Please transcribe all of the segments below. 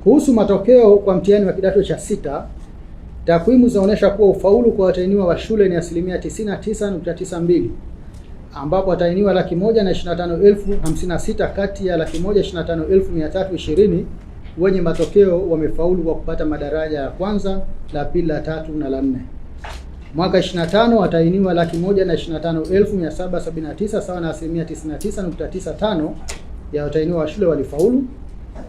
Kuhusu matokeo kwa mtihani wa kidato cha sita, takwimu zinaonyesha kuwa ufaulu kwa watahiniwa wa shule ni 99.92, ambapo watahiniwa 125,056 kati ya 125,320 wenye matokeo wamefaulu kwa kupata madaraja ya kwanza, la pili, la tatu na la nne. Mwaka 25 watahiniwa 125,779 sawa na 99.95% ya watahiniwa wa shule walifaulu,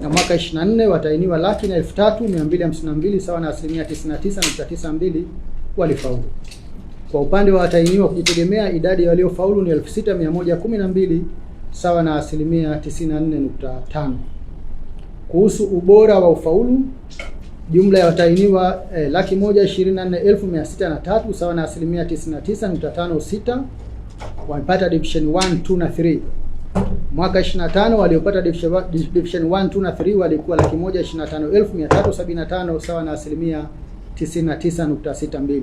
na mwaka 24 watahiniwa 103,252 sawa na 99.92% walifaulu. Kwa upande wa watahiniwa kujitegemea, idadi ya waliofaulu ni 6,112 sawa na 94.5%. Kuhusu ubora wa ufaulu, jumla ya watahiniwa 124,603 sawa na 99.56% wamepata division 1, 2 na 3. Mwaka 25 waliopata division 1, 2 na 3 walikuwa 125,375 sawa na 99.62%.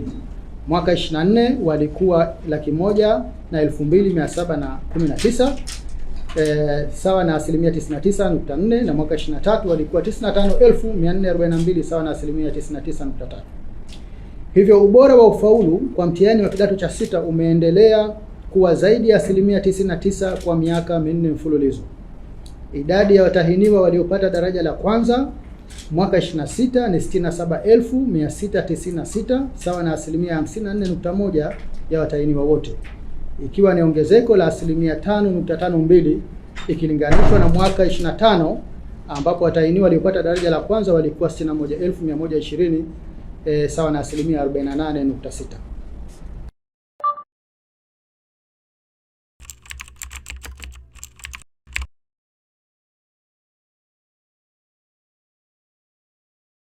Mwaka 24 walikuwa 102,719 sawa na 99.4%, na mwaka 23 walikuwa 95,442 sawa na 99.3%. Hivyo ubora wa ufaulu kwa mtihani wa kidato cha sita umeendelea kuwa zaidi ya 99% kwa miaka minne mfululizo. Idadi ya watahiniwa waliopata daraja la kwanza mwaka 26 ni 67,696 sawa na 54.1% ya watahiniwa wote, ikiwa ni ongezeko la 5.52 ikilinganishwa na mwaka 25 ambapo watahiniwa waliopata daraja la kwanza walikuwa 61,120 sawa na 48.6%.